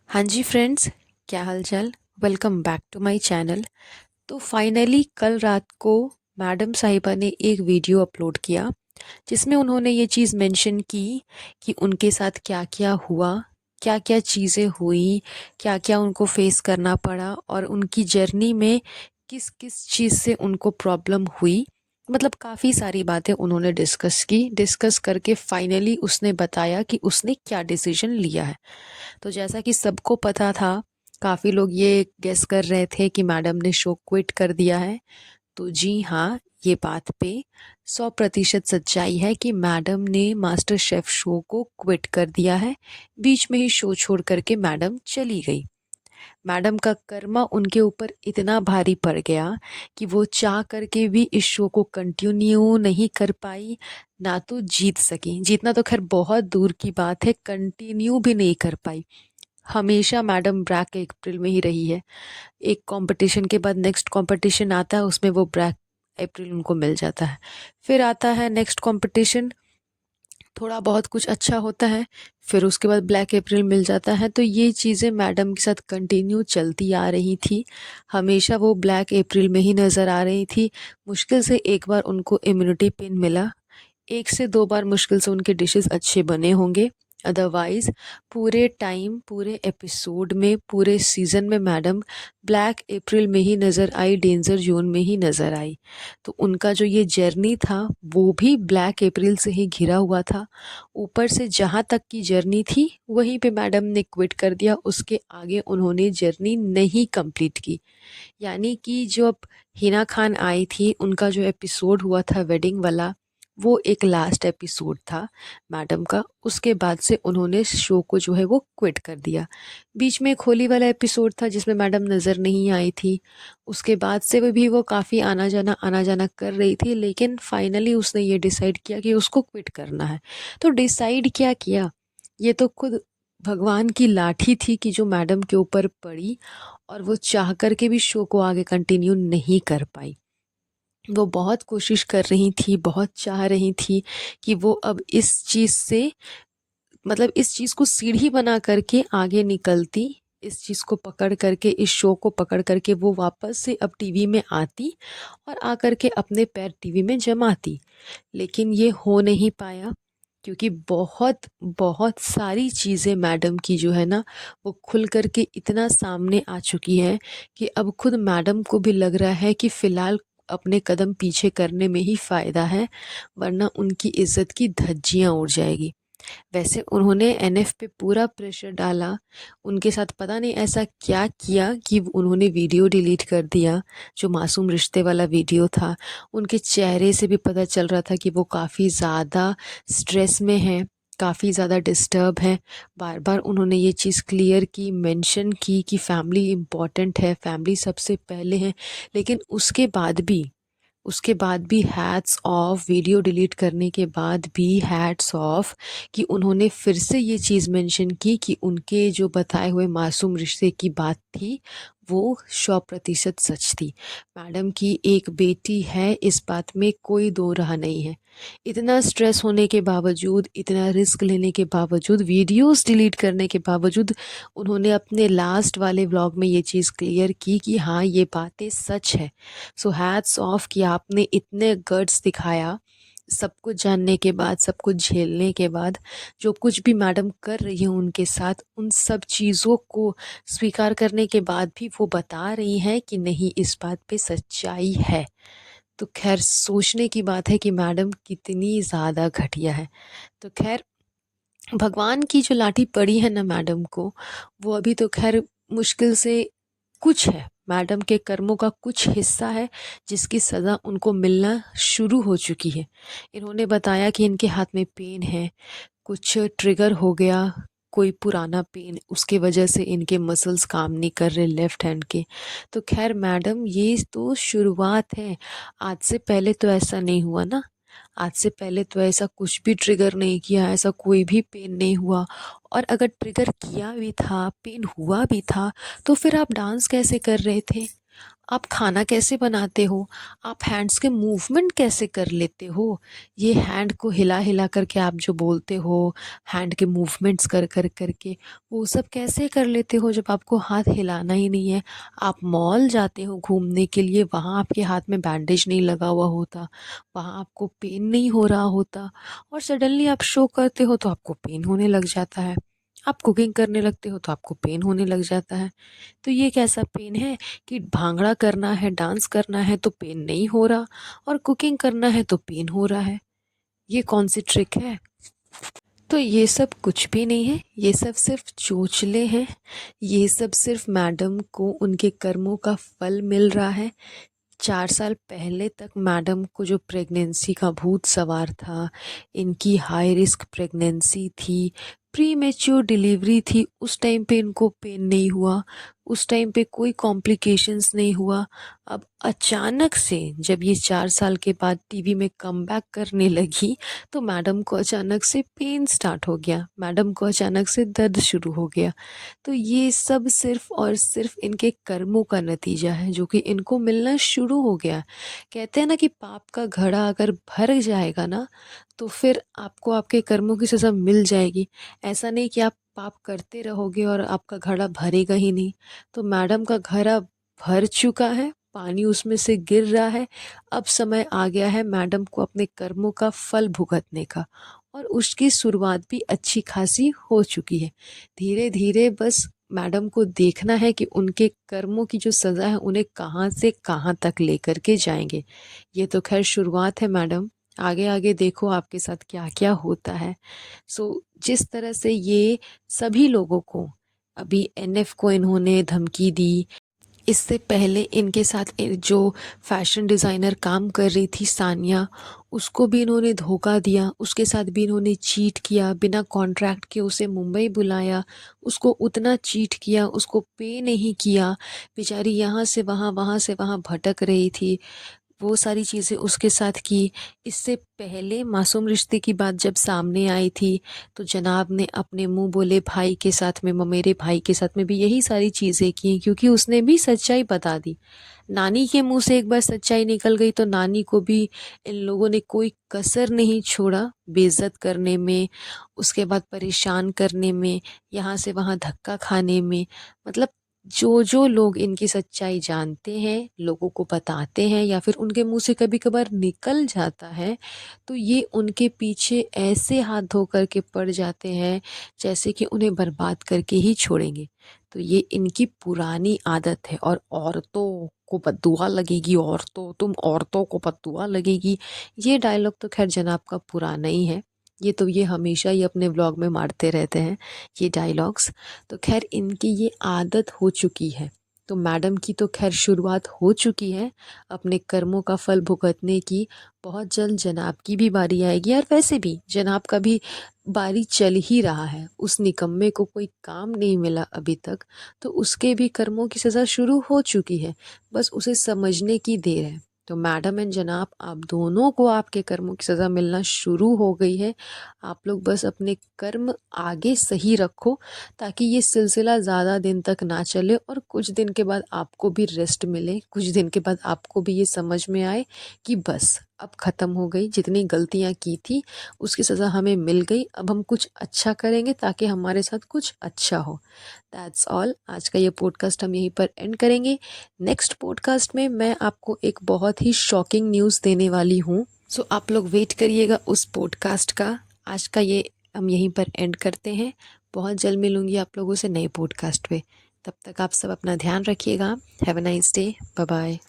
हाँ जी फ्रेंड्स, क्या हाल चाल। Welcome back to my channel. तो फाइनली कल रात को मैडम साहिबा ने एक वीडियो अपलोड किया जिसमें उन्होंने ये चीज़ मेंशन की कि उनके साथ क्या क्या हुआ, क्या क्या चीज़ें हुई, क्या क्या उनको फेस करना पड़ा और उनकी जर्नी में किस किस चीज़ से उनको प्रॉब्लम हुई। मतलब काफ़ी सारी बातें उन्होंने डिस्कस की। डिस्कस करके फाइनली उसने बताया कि उसने क्या डिसीजन लिया है। तो जैसा कि सबको पता था, काफ़ी लोग ये गेस कर रहे थे कि मैडम ने शो क्विट कर दिया है। तो जी हाँ, ये बात पे 100% सच्चाई है कि मैडम ने मास्टर शेफ शो को क्विट कर दिया है। बीच में ही शो छोड़ करके मैडम चली गई। मैडम का कर्मा उनके ऊपर इतना भारी पड़ गया कि वो चाह करके भी इस शो को कंटिन्यू नहीं कर पाई, ना तो जीत सकी। जीतना तो खैर बहुत दूर की बात है, कंटिन्यू भी नहीं कर पाई। हमेशा मैडम ब्लैक अप्रैल में ही रही है। एक कंपटीशन के बाद नेक्स्ट कंपटीशन आता है, उसमें वो ब्लैक अप्रैल उनको मिल जाता है। फिर आता है नेक्स्ट कंपटीशन, थोड़ा बहुत कुछ अच्छा होता है, फिर उसके बाद ब्लैक अप्रैल मिल जाता है। तो ये चीज़ें मैडम के साथ कंटिन्यू चलती आ रही थी। हमेशा वो ब्लैक अप्रैल में ही नज़र आ रही थी। मुश्किल से एक बार उनको इम्यूनिटी पिन मिला, एक से दो बार मुश्किल से उनके डिशेस अच्छे बने होंगे। अदरवाइज पूरे टाइम, पूरे एपिसोड में, पूरे सीजन में मैडम ब्लैक अप्रैल में ही नज़र आई, डेंजर जोन में ही नज़र आई। तो उनका जो ये जर्नी था वो भी ब्लैक अप्रैल से ही घिरा हुआ था। ऊपर से जहाँ तक की जर्नी थी वहीं पे मैडम ने क्विट कर दिया, उसके आगे उन्होंने जर्नी नहीं कंप्लीट की। यानी कि जो अब हिना खान आई थी, उनका जो एपिसोड हुआ था वेडिंग वाला, वो एक लास्ट एपिसोड था मैडम का। उसके बाद से उन्होंने शो को जो है वो क्विट कर दिया। बीच में एक होली वाला एपिसोड था जिसमें मैडम नज़र नहीं आई थी। उसके बाद से वो काफ़ी आना जाना कर रही थी, लेकिन फाइनली उसने ये डिसाइड किया कि उसको क्विट करना है। तो डिसाइड क्या किया, ये तो खुद भगवान की लाठी थी कि जो मैडम के ऊपर पड़ी, और वो चाह कर के भी शो को आगे कंटिन्यू नहीं कर पाई। वो बहुत कोशिश कर रही थी, बहुत चाह रही थी कि वो अब इस चीज़ से, मतलब इस चीज़ को सीढ़ी बना करके आगे निकलती, इस चीज़ को पकड़ करके, इस शो को पकड़ करके वो वापस से अब टीवी में आती और आकर के अपने पैर टीवी में जमाती। लेकिन ये हो नहीं पाया, क्योंकि बहुत बहुत सारी चीज़ें मैडम की जो है ना, वो खुल करके इतना सामने आ चुकी है कि अब खुद मैडम को भी लग रहा है कि फ़िलहाल अपने कदम पीछे करने में ही फ़ायदा है, वरना उनकी इज़्ज़त की धज्जियाँ उड़ जाएगी। वैसे उन्होंने एनएफ पे पूरा प्रेशर डाला। उनके साथ पता नहीं ऐसा क्या किया कि उन्होंने वीडियो डिलीट कर दिया, जो मासूम रिश्ते वाला वीडियो था। उनके चेहरे से भी पता चल रहा था कि वो काफ़ी ज़्यादा स्ट्रेस में हैं, काफ़ी ज़्यादा डिस्टर्ब हैं। बार बार उन्होंने ये चीज़ क्लियर की, मेंशन की कि फैमिली इम्पॉर्टेंट है, फैमिली सबसे पहले है। लेकिन उसके बाद भी हैट्स ऑफ, वीडियो डिलीट करने के बाद भी हैट्स ऑफ कि उन्होंने फिर से ये चीज़ मेंशन की कि उनके जो बताए हुए मासूम रिश्ते की बात थी वो 100% सच थी। मैडम की एक बेटी है, इस बात में कोई दो राह नहीं है। इतना स्ट्रेस होने के बावजूद, इतना रिस्क लेने के बावजूद, वीडियोस डिलीट करने के बावजूद, उन्होंने अपने लास्ट वाले व्लॉग में ये चीज़ क्लियर की कि हाँ, ये बातें सच है। सो हैट्स ऑफ कि आपने इतने गट्स दिखाया, सब कुछ जानने के बाद, सब कुछ झेलने के बाद, जो कुछ भी मैडम कर रही हैं उनके साथ, उन सब चीज़ों को स्वीकार करने के बाद भी वो बता रही हैं कि नहीं, इस बात पे सच्चाई है। तो खैर सोचने की बात है कि मैडम कितनी ज़्यादा घटिया है। तो खैर भगवान की जो लाठी पड़ी है ना मैडम को, वो अभी तो खैर मुश्किल से कुछ है, मैडम के कर्मों का कुछ हिस्सा है जिसकी सज़ा उनको मिलना शुरू हो चुकी है। इन्होंने बताया कि इनके हाथ में पेन है, कुछ ट्रिगर हो गया, कोई पुराना पेन, उसके वजह से इनके मसल्स काम नहीं कर रहे लेफ्ट हैंड के। तो खैर मैडम, ये तो शुरुआत है। आज से पहले तो ऐसा नहीं हुआ ना, आज से पहले तो ऐसा कुछ भी ट्रिगर नहीं किया, ऐसा कोई भी पेन नहीं हुआ। और अगर ट्रिगर किया भी था, पेन हुआ भी था, तो फिर आप डांस कैसे कर रहे थे? आप खाना कैसे बनाते हो? आप हैंड्स के मूवमेंट कैसे कर लेते हो? ये हैंड को हिला-हिला करके आप जो बोलते हो, हैंड के मूवमेंट्स कर के, वो सब कैसे कर लेते हो जब आपको हाथ हिलाना ही नहीं है? आप मॉल जाते हो घूमने के लिए, वहाँ आपके हाथ में बैंडेज नहीं लगा हुआ होता, वहाँ आपको पेन नहीं हो रहा होता और सडनली आप शो करते हो तो आपको पेन होने लग जाता है। आप कुकिंग करने लगते हो तो आपको पेन होने लग जाता है। तो ये कैसा पेन है कि भांगड़ा करना है, डांस करना है तो पेन नहीं हो रहा और कुकिंग करना है तो पेन हो रहा है। ये कौन सी ट्रिक है? तो ये सब कुछ भी नहीं है, ये सब सिर्फ चोचले हैं। ये सब सिर्फ मैडम को उनके कर्मों का फल मिल रहा है। 4 साल पहले तक मैडम को जो प्रेगनेंसी का भूत सवार था, इनकी हाई रिस्क प्रेगनेंसी थी, प्री मैच्योर डिलीवरी थी, उस टाइम पे इनको पेन नहीं हुआ, उस टाइम पे कोई कॉम्प्लिकेशंस नहीं हुआ। अब अचानक से जब ये 4 साल के बाद टीवी में कमबैक करने लगी, तो मैडम को अचानक से पेन स्टार्ट हो गया, मैडम को अचानक से दर्द शुरू हो गया। तो ये सब सिर्फ और सिर्फ इनके कर्मों का नतीजा है जो कि इनको मिलना शुरू हो गया। कहते हैं ना कि पाप का घड़ा अगर भर जाएगा ना तो फिर आपको आपके कर्मों की सज़ा मिल जाएगी। ऐसा नहीं कि आप पाप करते रहोगे और आपका घड़ा भरेगा ही नहीं। तो मैडम का घड़ा भर चुका है, पानी उसमें से गिर रहा है। अब समय आ गया है मैडम को अपने कर्मों का फल भुगतने का और उसकी शुरुआत भी अच्छी खासी हो चुकी है। धीरे धीरे बस मैडम को देखना है कि उनके कर्मों की जो सज़ा है उन्हें कहाँ से कहाँ तक लेकर के जाएंगे। ये तो खैर शुरुआत है मैडम, आगे आगे देखो आपके साथ क्या क्या होता है। जिस तरह से ये सभी लोगों को, अभी एनएफ को इन्होंने धमकी दी, इससे पहले इनके साथ जो फैशन डिज़ाइनर काम कर रही थी सानिया, उसको भी इन्होंने धोखा दिया, उसके साथ भी इन्होंने चीट किया, बिना कॉन्ट्रैक्ट के उसे मुंबई बुलाया, उसको उतना चीट किया, उसको पे नहीं किया। बेचारी यहाँ से वहाँ, वहाँ से वहाँ भटक रही थी, वो सारी चीज़ें उसके साथ की। इससे पहले मासूम रिश्ते की बात जब सामने आई थी तो जनाब ने अपने मुंह बोले भाई के साथ में, मेरे भाई के साथ में भी यही सारी चीज़ें की, क्योंकि उसने भी सच्चाई बता दी। नानी के मुंह से एक बार सच्चाई निकल गई तो नानी को भी इन लोगों ने कोई कसर नहीं छोड़ा बेइज्जत करने में, उसके बाद परेशान करने में, यहाँ से वहाँ धक्का खाने में। मतलब जो जो लोग इनकी सच्चाई जानते हैं, लोगों को बताते हैं या फिर उनके मुंह से कभी कभार निकल जाता है, तो ये उनके पीछे ऐसे हाथ धो करके पड़ जाते हैं जैसे कि उन्हें बर्बाद करके ही छोड़ेंगे। तो ये इनकी पुरानी आदत है। और औरतों को बद्दुआ लगेगी, औरतों, तुम औरतों को बद्दुआ लगेगी, ये डायलॉग तो खैर जनाब का पुराना ही है। ये तो ये हमेशा ही अपने व्लॉग में मारते रहते हैं ये डायलॉग्स। तो खैर इनकी ये आदत हो चुकी है। तो मैडम की तो खैर शुरुआत हो चुकी है अपने कर्मों का फल भुगतने की। बहुत जल्द जनाब की भी बारी आएगी और वैसे भी जनाब का भी बारी चल ही रहा है। उस निकम्मे को कोई काम नहीं मिला अभी तक, तो उसके भी कर्मों की सज़ा शुरू हो चुकी है, बस उसे समझने की देर है। तो मैडम एंड जनाब, आप दोनों को आपके कर्मों की सज़ा मिलना शुरू हो गई है। आप लोग बस अपने कर्म आगे सही रखो ताकि ये सिलसिला ज़्यादा दिन तक ना चले और कुछ दिन के बाद आपको भी रेस्ट मिले, कुछ दिन के बाद आपको भी ये समझ में आए कि बस अब ख़त्म हो गई, जितनी गलतियाँ की थी उसकी सज़ा हमें मिल गई, अब हम कुछ अच्छा करेंगे ताकि हमारे साथ कुछ अच्छा हो। That's all. आज का ये पॉडकास्ट हम यहीं पर एंड करेंगे। नेक्स्ट पॉडकास्ट में मैं आपको एक बहुत ही शॉकिंग न्यूज़ देने वाली हूँ, सो आप लोग वेट करिएगा उस पॉडकास्ट का। आज का ये हम यहीं पर एंड करते हैं। बहुत जल्द मिलूंगी आप लोगों से नए पॉडकास्ट पे। तब तक आप सब अपना ध्यान रखिएगा। Have a nice day. Bye bye.